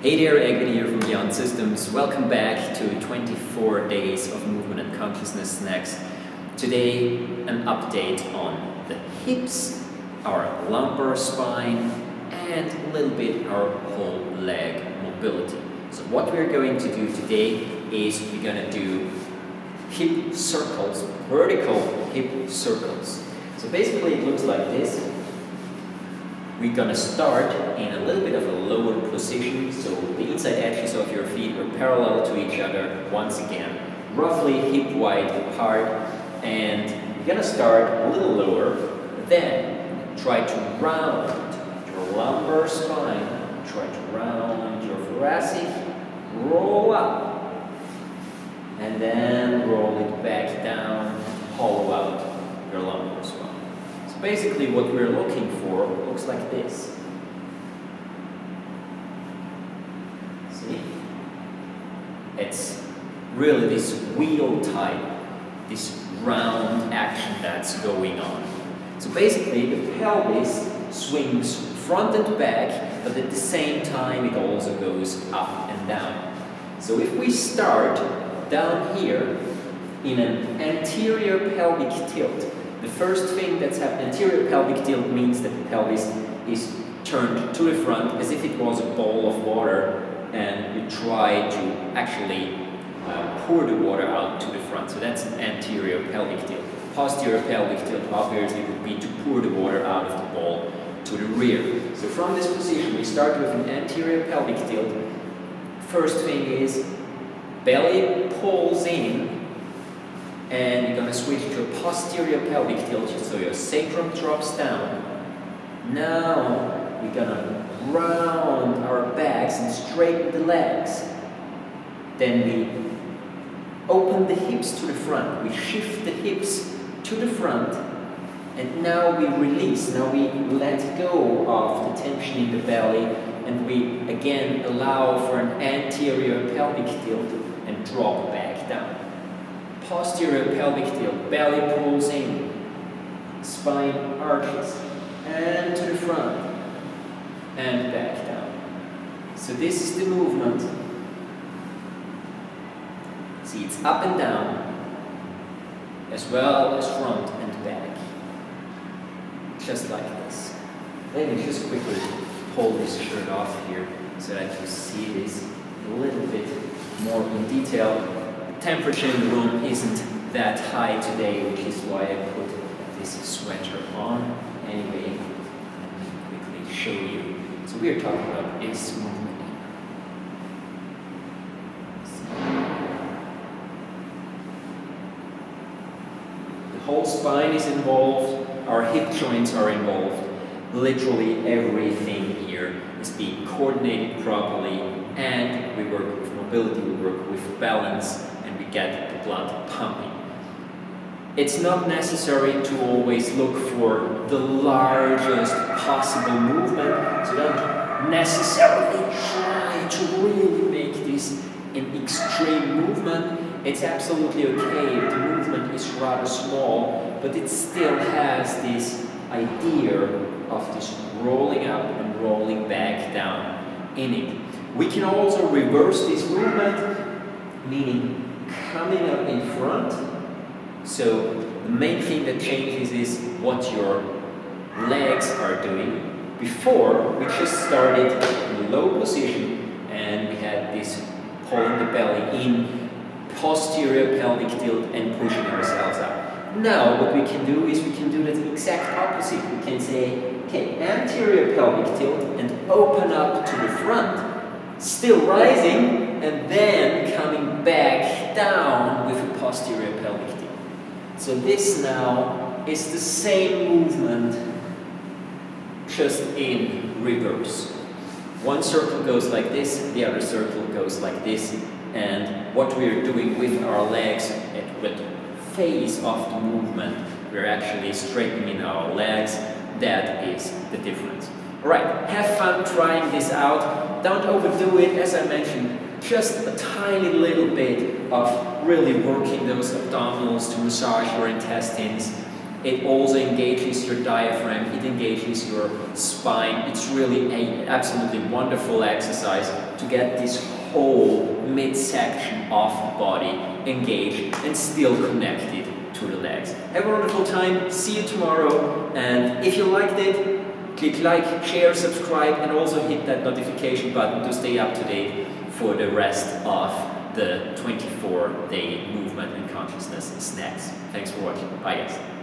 Hey there, Egwin here from Beyond Systems. Welcome back to 24 days of movement and consciousness snacks. Today, an update on the hips, our lumbar spine, and a little bit our whole leg mobility. So what we're going to do today is we're going to do hip circles, vertical hip circles. So basically it looks like this. We're going to start in a little bit of a lower position, so the inside edges of your feet are parallel to each other, once again, roughly hip-wide apart, and we're going to start a little lower, then try to round your lumbar spine, try to round your thoracic, roll up, and then roll it back down, hollow out your lumbar spine. Basically what we're looking for looks like this. See? It's really this wheel type, this round action that's going on. So basically the pelvis swings front and back, but at the same time it also goes up and down. So if we start down here in an anterior pelvic tilt, the first thing that's happened, anterior pelvic tilt means that the pelvis is turned to the front as if it was a bowl of water, and you try to actually pour the water out to the front. So that's an anterior pelvic tilt. Posterior pelvic tilt obviously would be to pour the water out of the bowl to the rear. So from this position we start with an anterior pelvic tilt. First thing is belly pulls in, and you're going to switch to a posterior pelvic tilt, so your sacrum drops down. Now we're going to round our backs and straighten the legs. Then we open the hips to the front. We shift the hips to the front, and now we release. Now we let go of the tension in the belly, and we again allow for an anterior pelvic tilt and drop back down. Posterior pelvic tilt, belly pulls in, spine arches, and to the front, and back down. So this is the movement. See, it's up and down, as well as front and back. Just like this. Let me just quickly pull this shirt off here, so that you see this a little bit more in detail. Temperature in the room isn't that high today, which is why I put this sweater on. Anyway, let me quickly show you. So we are talking about this movement. The whole spine is involved, our hip joints are involved. Literally everything here is being coordinated properly, and we work with mobility, we work with balance, and we get the blood pumping. It's not necessary to always look for the largest possible movement, so don't necessarily try to really make this an extreme movement. It's absolutely okay if the movement is rather small, but it still has this idea of this rolling up and rolling back down in it. We can also reverse this movement, meaning coming up in front. So the main thing that changes is what your legs are doing. Before, we just started in a low position and we had this pulling the belly in, posterior pelvic tilt, and pushing ourselves up. Now what we can do is we can do the exact opposite. We can say, okay, anterior pelvic tilt and open up to the front, still rising, and then coming back down with a posterior pelvic tilt. So this now is the same movement, just in reverse. One circle goes like this, the other circle goes like this, and what we are doing with our legs at the phase of the movement, we're actually straightening our legs. That is the difference. Alright, have fun trying this out. Don't overdo it, as I mentioned. Just a tiny little bit of really working those abdominals to massage your intestines. It also engages your diaphragm, it engages your spine. It's really an absolutely wonderful exercise to get this whole midsection of the body engaged and still connected to the legs. Have a wonderful time, see you tomorrow, and if you liked it, click like, share, subscribe, and also hit that notification button to stay up to date for the rest of the 24-day movement and consciousness snacks. Thanks for watching. Bye guys.